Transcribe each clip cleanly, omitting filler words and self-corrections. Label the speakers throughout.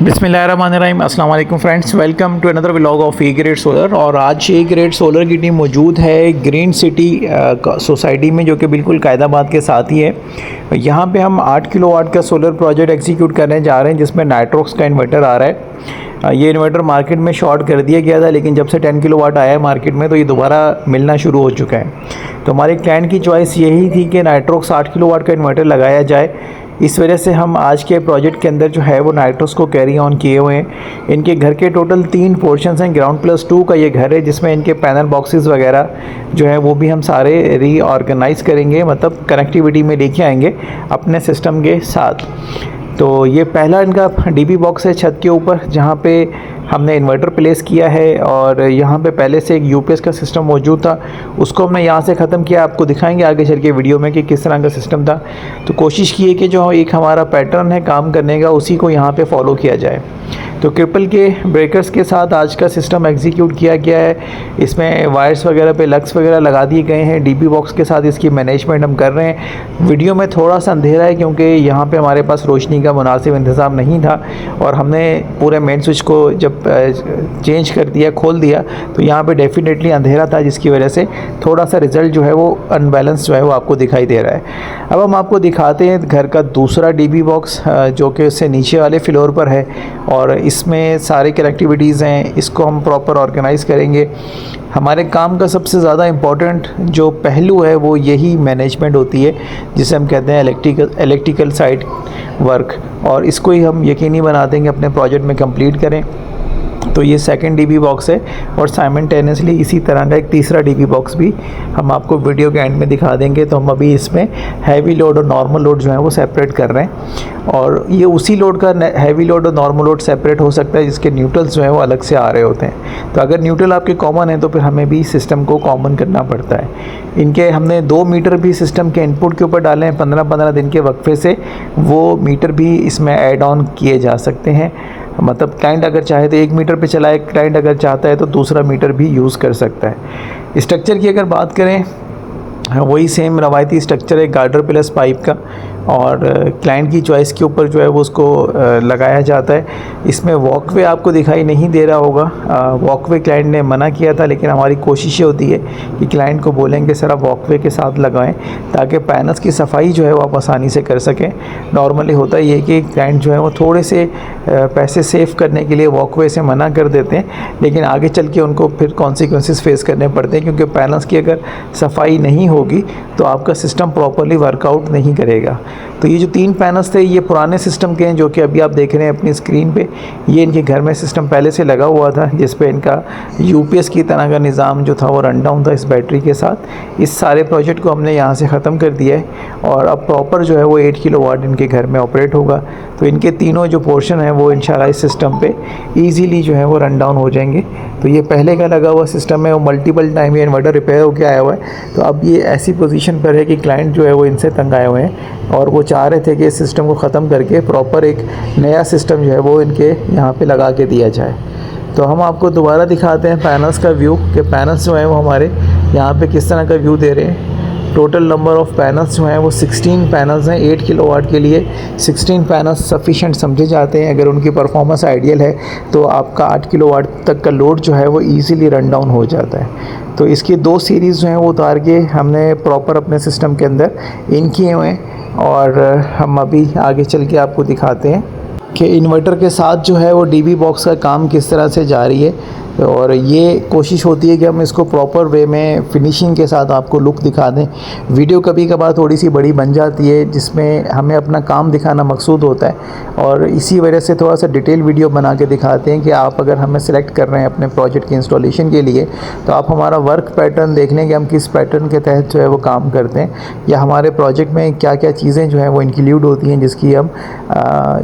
Speaker 1: बिस्मिल्लाहिर्रहमानिर्रहीम अस्सलाम वालेकुम friends, welcome to another vlog of A Grade Solar. और आज ए ग्रेड सोलर की टीम मौजूद है ग्रीन सिटी सोसाइटी में, जो कि बिल्कुल कायदाबाद के साथ ही है। यहाँ पे हम 8 किलोवाट का सोलर प्रोजेक्ट एग्जीक्यूट करने जा रहे हैं, जिसमें नाइट्रोक्स का इन्वर्टर आ रहा है। ये इन्वर्टर मार्केट में शॉर्ट कर दिया गया था, लेकिन जब से 10 किलोवाट आया है मार्केट में तो ये दोबारा मिलना शुरू हो चुका है। तो हमारे क्लाइंट की चॉइस यही थी कि नाइट्रोक्स 8 किलोवाट का इन्वर्टर लगाया जाए। इस वजह से हम आज के प्रोजेक्ट के अंदर जो है वो नाइट्रोक्स को कैरी ऑन किए हुए हैं। इनके घर के टोटल 3 पोर्शंस हैं। ग्राउंड प्लस 2 का ये घर है, जिसमें इनके पैनल बॉक्सेस वगैरह जो है वो भी हम सारे रीऑर्गेनाइज़ करेंगे, मतलब कनेक्टिविटी में लेके आएंगे अपने सिस्टम के साथ। तो ये पहला इनका डीबी बॉक्स है छत के ऊपर, जहाँ पे हमने इन्वर्टर प्लेस किया है। और यहाँ पे पहले से एक यूपीएस का सिस्टम मौजूद था, उसको हमने यहाँ से ख़त्म किया। आपको दिखाएंगे आगे चल के वीडियो में कि किस तरह का सिस्टम था। तो कोशिश की है कि जो एक हमारा पैटर्न है काम करने का, उसी को यहाँ पे फॉलो किया जाए। तो ट्रिपल के ब्रेकर्स के साथ आज का सिस्टम एग्जीक्यूट किया गया है। इसमें वायर्स वगैरह पे लक्स वगैरह लगा दिए गए हैं। डीबी बॉक्स के साथ इसकी मैनेजमेंट हम कर रहे हैं। वीडियो में थोड़ा सा अंधेरा है, क्योंकि यहाँ पे हमारे पास रोशनी का मुनासिब इंतज़ाम नहीं था, और हमने पूरे मेन स्विच को जब चेंज कर दिया, खोल दिया, तो यहाँ पे डेफिनेटली अंधेरा था, जिसकी वजह से थोड़ा सा रिज़ल्ट जो है वो अनबैलेंस जो है वो आपको दिखाई दे रहा है। अब हम आपको दिखाते हैं घर का दूसरा डीबी बॉक्स, जो कि उससे नीचे वाले फ्लोर पर है, और इसमें सारी कनेक्टिविटीज़ हैं। इसको हम प्रॉपर ऑर्गेनाइज़ करेंगे। हमारे काम का सबसे ज़्यादा इम्पॉर्टेंट जो पहलू है वो यही मैनेजमेंट होती है, जिसे हम कहते हैं इलेक्ट्रिकल साइड वर्क, और इसको ही हम यकीनी बना देंगे अपने प्रोजेक्ट में कंप्लीट करें। तो ये सेकंड डीबी बॉक्स है, और साइमल्टेनियसली इसी तरह का एक तीसरा डीबी बॉक्स भी हम आपको वीडियो के एंड में दिखा देंगे। तो हम अभी इसमें हैवी लोड और नॉर्मल लोड जो है वो सेपरेट कर रहे हैं, और ये उसी लोड का हैवी लोड और नॉर्मल लोड सेपरेट हो सकता है जिसके न्यूट्रल्स जो है वो अलग से आ रहे होते हैं। तो अगर न्यूट्रल आपके कॉमन है तो फिर हमें भी सिस्टम को कॉमन करना पड़ता है। इनके हमने 2 मीटर भी सिस्टम के इनपुट के ऊपर डाले हैं। 15-15 दिन के वक्फे से वो मीटर भी इसमें ऐड ऑन किए जा सकते हैं। मतलब क्लाइंट अगर चाहे तो 1 मीटर पे चलाए, क्लाइंट अगर चाहता है तो दूसरा मीटर भी यूज़ कर सकता है। स्ट्रक्चर की अगर बात करें, वही सेम रवायती स्ट्रक्चर है गार्डर प्लस पाइप का, और क्लाइंट की चॉइस के ऊपर जो है वो उसको लगाया जाता है। इसमें वॉकवे आपको दिखाई नहीं दे रहा होगा, वॉकवे क्लाइंट ने मना किया था, लेकिन हमारी कोशिश ये होती है कि क्लाइंट को बोलेंगे सर आप वॉकवे के साथ लगाएं, ताकि पैनल्स की सफाई जो है वो आप आसानी से कर सकें। नॉर्मली होता ये है कि क्लाइंट जो है वो थोड़े से पैसे सेव करने के लिए वॉकवे से मना कर देते हैं, लेकिन आगे चल के उनको फिर कॉन्सिक्वेंसेस फेस करने पड़ते हैं, क्योंकि पैनल्स की अगर सफाई नहीं होगी तो आपका सिस्टम प्रॉपरली वर्कआउट नहीं करेगा। तो ये जो 3 पैनल्स थे ये पुराने सिस्टम के हैं, जो कि अभी आप देख रहे हैं अपनी स्क्रीन पे। ये इनके घर में सिस्टम पहले से लगा हुआ था, जिस पे इनका यूपीएस की तरह का निज़ाम जो था वो रन डाउन था इस बैटरी के साथ। इस सारे प्रोजेक्ट को हमने यहाँ से ख़त्म कर दिया है, और अब प्रॉपर जो है वो 8 किलोवाट इनके घर में ऑपरेट होगा। तो इनके तीनों जो पोर्शन है वो इंशाल्लाह इस सिस्टम पे ईज़िली जो है वो रन डाउन हो जाएंगे। तो ये पहले का लगा हुआ सिस्टम है, वो मल्टीपल टाइम ये इन्वर्टर रिपेयर होकर आया हुआ है। तो अब ये ऐसी पोजीशन पर है कि क्लाइंट जो है वो इनसे तंग आए हुए हैं, और वो चाह रहे थे कि इस सिस्टम को ख़त्म करके प्रॉपर एक नया सिस्टम जो है वो इनके यहाँ पे लगा के दिया जाए। तो हम आपको दोबारा दिखाते हैं पैनल्स का व्यू, कि पैनल्स जो हैं वो हमारे यहाँ पे किस तरह का व्यू दे रहे हैं। टोटल नंबर ऑफ़ पैनल्स जो हैं वो 16 पैनल्स हैं। 8 किलोवाट के लिए 16 पैनल्स सफिशेंट समझे जाते हैं। अगर उनकी परफॉर्मेंस आइडियल है तो आपका 8 किलोवाट तक का लोड जो है वो ईज़िली रन डाउन हो जाता है। तो इसकी 2 सीरीज़ जो हैं वो उतार के हमने प्रॉपर अपने सिस्टम के अंदर इन किए हुए हैं, और हम अभी आगे चल के आपको दिखाते हैं कि इन्वर्टर के साथ जो है वो डीबी बॉक्स का काम किस तरह से जारी है। और ये कोशिश होती है कि हम इसको प्रॉपर वे में फिनिशिंग के साथ आपको लुक दिखा दें। वीडियो कभी कभार थोड़ी सी बड़ी बन जाती है, जिसमें हमें अपना काम दिखाना मकसूद होता है, और इसी वजह से थोड़ा सा डिटेल वीडियो बना के दिखाते हैं कि आप अगर हमें सेलेक्ट कर रहे हैं अपने प्रोजेक्ट की इंस्टॉलेशन के लिए, तो आप हमारा वर्क पैटर्न देख लें कि हम किस पैटर्न के तहत जो है वो काम करते हैं, या हमारे प्रोजेक्ट में क्या क्या चीज़ें जो हैं वो इंक्लूड होती हैं जिसकी हम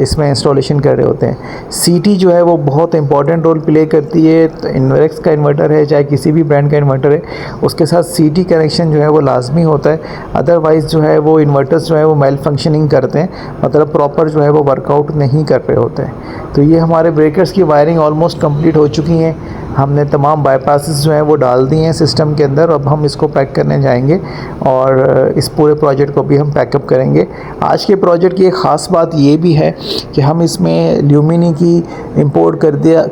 Speaker 1: इसमें इंस्टॉलेशन कर रहे होते हैं। सीटी जो है वो बहुत इंपॉर्टेंट रोल प्ले करती है। इन्वेक्स का इन्वर्टर है, चाहे किसी भी ब्रांड का इन्वर्टर है, उसके साथ सीटी कनेक्शन जो है वो लाजमी होता है। अदरवाइज़ जो है वो इन्वर्टर्स जो है वो मेल फंक्शनिंग करते हैं, मतलब प्रॉपर जो है वो वर्कआउट नहीं कर रहे होते हैं। तो ये हमारे ब्रेकर्स की वायरिंग ऑलमोस्ट कंप्लीट हो चुकी हैं। हमने तमाम बाईपासेस जो हैं वो डाल दिए हैं सिस्टम के अंदर। अब हम इसको पैक करने जाएंगे और इस पूरे प्रोजेक्ट को भी हम पैकअप करेंगे। आज के प्रोजेक्ट की एक ख़ास बात ये भी है कि हम इसमें ल्यूमिनी की इंपोर्ट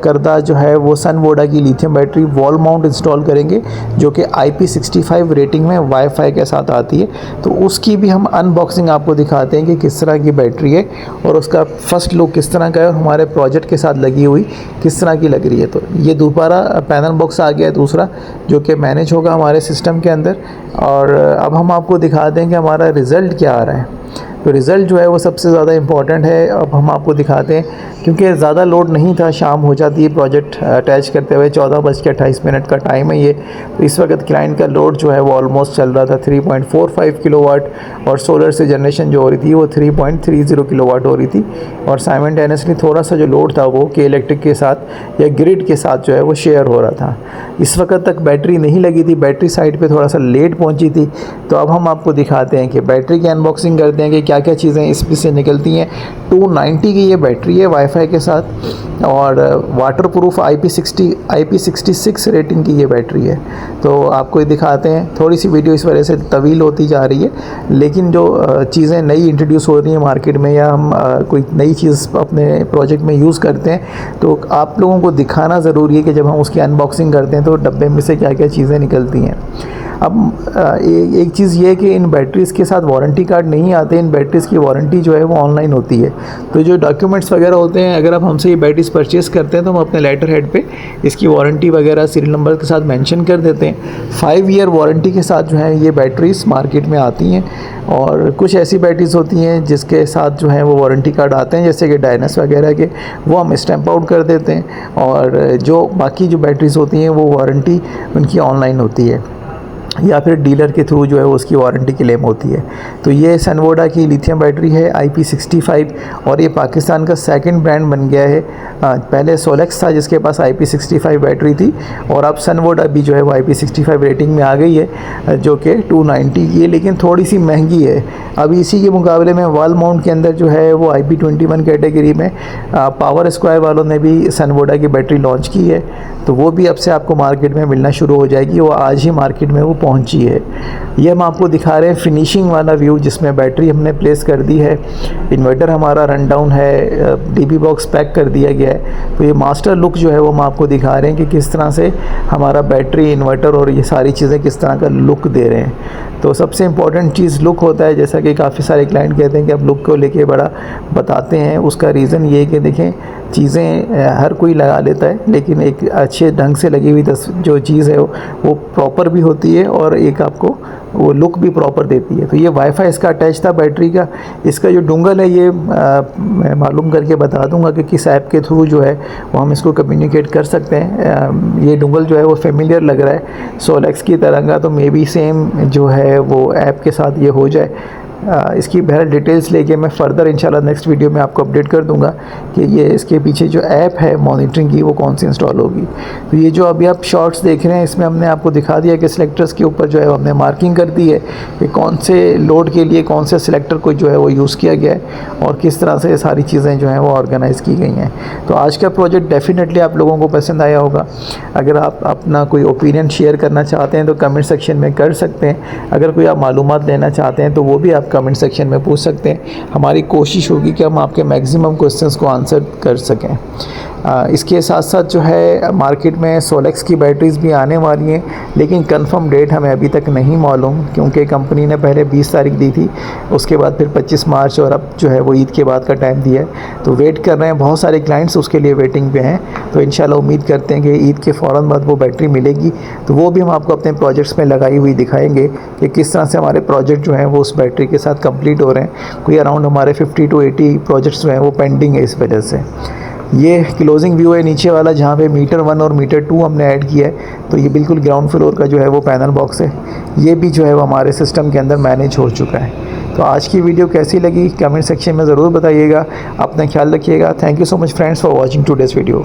Speaker 1: करदा जो है वो सनवोडा की lithium battery wall mount install करेंगे, जो कि IP65 रेटिंग में वाईफाई के साथ आती है। तो उसकी भी हम अनबॉक्सिंग आपको दिखाते हैं कि किस तरह की बैटरी है और उसका फर्स्ट लुक किस तरह का है और हमारे प्रोजेक्ट के साथ लगी हुई किस तरह की लग रही है। तो ये दोबारा पैनल बॉक्स आ गया है दूसरा, जो कि मैनेज होगा हमारे सिस्टम के अंदर। और अब हम आपको दिखा दें कि हमारा रिज़ल्ट क्या आ रहा है। तो रिज़ल्ट जो है वो सबसे ज़्यादा इम्पॉर्टेंट है। अब हम आपको दिखाते हैं, क्योंकि ज़्यादा लोड नहीं था, शाम हो जाती है प्रोजेक्ट अटैच करते हुए। 14:28 का टाइम है ये। तो इस वक्त क्लाइंट का लोड जो है वो ऑलमोस्ट चल रहा था 3.45 किलोवाट, और सोलर से जनरेशन जो हो रही थी वो 3.30 किलोवाट हो रही थी। और साइमल्टेनियसली थोड़ा सा जो लोड था वो के इलेक्ट्रिक के साथ या ग्रिड के साथ जो है वो शेयर हो रहा था। इस वक्त तक बैटरी नहीं लगी थी, बैटरी साइड पे थोड़ा सा लेट पहुंची थी। तो अब हम आपको दिखाते हैं कि बैटरी की अनबॉक्सिंग करते हैं कि क्या क्या चीज़ें इसमें से निकलती हैं। 290 की ये बैटरी है वाईफाई के साथ, और वाटर प्रूफ IP66 रेटिंग की ये बैटरी है। तो आपको ये दिखाते हैं। थोड़ी सी वीडियो इस वजह से तवील होती जा रही है, लेकिन जो चीज़ें नई इंट्रोड्यूस हो रही हैं मार्केट में, या हम कोई नई चीज़ अपने प्रोजेक्ट में यूज़ करते हैं, तो आप लोगों को दिखाना ज़रूरी है कि जब हम उसकी अनबॉक्सिंग करते हैं तो डब्बे में से क्या क्या चीज़ें निकलती हैं। अब एक चीज़ ये है कि इन बैटरीज़ के साथ वारंटी कार्ड नहीं आते। इन बैटरीज़ की वारंटी जो है वो ऑनलाइन होती है। तो जो डॉक्यूमेंट्स वगैरह होते हैं, अगर आप हमसे ये बैटरीज़ परचेज़ करते हैं तो हम अपने लेटर हेड पे इसकी वारंटी वगैरह सीरियल नंबर के साथ मेंशन कर देते हैं। 5 ईयर वारंटी के साथ जो है ये बैटरीज़ मार्केट में आती हैं। और कुछ ऐसी बैटरीज़ होती हैं जिसके साथ जो है वो वारंटी कार्ड आते हैं, जैसे कि डायनस वगैरह के, वो हम स्टैंप आउट कर देते हैं। और जो बाकी जो बैटरीज़ होती हैं वो वारंटी उनकी ऑनलाइन होती है, या फिर डीलर के थ्रू जो है उसकी वारंटी क्लेम होती है। तो ये सनवोडा की लिथियम बैटरी है IP65, और ये पाकिस्तान का सेकंड ब्रांड बन गया है। पहले सोलेक्स था जिसके पास IP65 बैटरी थी, और अब सनवोडा भी जो है वो IP65 रेटिंग में आ गई है, जो कि 290 की है, लेकिन थोड़ी सी महंगी है। अभी इसी के मुकाबले में वॉल माउंट के अंदर जो है वो IP21 कैटेगरी में पावर स्क्वायर वालों ने भी सनवोडा की बैटरी लॉन्च की है। तो वो भी अब से आपको मार्केट में मिलना शुरू हो जाएगी। वो आज ही मार्केट में वो पहुंची है। ये हम आपको दिखा रहे हैं फिनिशिंग वाला व्यू, जिसमें बैटरी हमने प्लेस कर दी है, इन्वर्टर हमारा रन डाउन है, DB बॉक्स पैक कर दिया गया है। तो ये मास्टर लुक जो है वो हम आपको दिखा रहे हैं कि किस तरह से हमारा बैटरी, इन्वर्टर और ये सारी चीज़ें किस तरह का लुक दे रहे हैं। तो सबसे इम्पॉर्टेंट चीज़ लुक होता है, जैसा कि काफ़ी सारे क्लाइंट कहते हैं कि अब लुक को लेके बड़ा बताते हैं। उसका रीज़न ये है कि देखें, चीज़ें हर कोई लगा लेता है, लेकिन एक अच्छे ढंग से लगी हुई जो चीज़ है वो प्रॉपर भी होती है और एक आपको वो लुक भी प्रॉपर देती है। तो ये वाईफाई इसका अटैच था बैटरी का। इसका जो डोंगल है ये मैं मालूम करके बता दूंगा कि किस ऐप के थ्रू जो है वो हम इसको कम्युनिकेट कर सकते हैं। ये डोंगल जो है वो फेमिलियर लग रहा है सोलेक्स की तरह का, तो मे बी सेम जो है वो ऐप के साथ ये हो जाए। इसकी बहरहाल डिटेल्स लेके मैं फ़र्दर इंशाल्लाह नेक्स्ट वीडियो में आपको अपडेट कर दूंगा कि ये इसके पीछे जो ऐप है मॉनिटरिंग की वो कौन सी इंस्टॉल होगी। तो ये जो अभी आप शॉर्ट्स देख रहे हैं, इसमें हमने आपको दिखा दिया कि सिलेक्टर्स के ऊपर जो है हमने मार्किंग कर दी है कि कौन से लोड के लिए कौन से सिलेक्टर को जो है वो यूज़ किया गया है और किस तरह से सारी चीज़ें जो हैं वो ऑर्गेनाइज़ की गई हैं। तो आज का प्रोजेक्ट डेफिनेटली आप लोगों को पसंद आया होगा। अगर आप अपना कोई ओपिनियन शेयर करना चाहते हैं तो कमेंट सेक्शन में कर सकते हैं। अगर कोई आप मालूमात लेना चाहते हैं तो वो भी आप कमेंट सेक्शन में पूछ सकते हैं। हमारी कोशिश होगी कि हम आपके मैक्सिमम क्वेश्चंस को आंसर कर सकें। इसके साथ साथ जो है मार्केट में सोलेक्स की बैटरीज़ भी आने वाली हैं, लेकिन कंफर्म डेट हमें अभी तक नहीं मालूम, क्योंकि कंपनी ने पहले 20 तारीख दी थी, उसके बाद फिर 25 मार्च, और अब जो है वो ईद के बाद का टाइम दिया है। तो वेट कर रहे हैं, बहुत सारे क्लाइंट्स उसके लिए वेटिंग पे हैं। तो इंशाल्लाह उम्मीद करते हैं कि ईद के फ़ौरन बाद वो बैटरी मिलेगी। तो वो भी हम आपको अपने प्रोजेक्ट्स में लगाई हुई दिखाएंगे कि किस तरह से हमारे प्रोजेक्ट जो हैं वो उस बैटरी के साथ कंप्लीट हो रहे हैं। कोई अराउंड हमारे 50 to 80 प्रोजेक्ट्स जो हैं वो पेंडिंग है इस वजह से। ये क्लोजिंग व्यू है नीचे वाला, जहाँ पे मीटर 1 और मीटर 2 हमने ऐड किया है। तो ये बिल्कुल ग्राउंड फ्लोर का जो है वो पैनल बॉक्स है। ये भी जो है वो हमारे सिस्टम के अंदर मैनेज हो चुका है। तो आज की वीडियो कैसी लगी कमेंट सेक्शन में ज़रूर बताइएगा। अपना ख्याल रखिएगा। Thank you so much friends for watching today's video.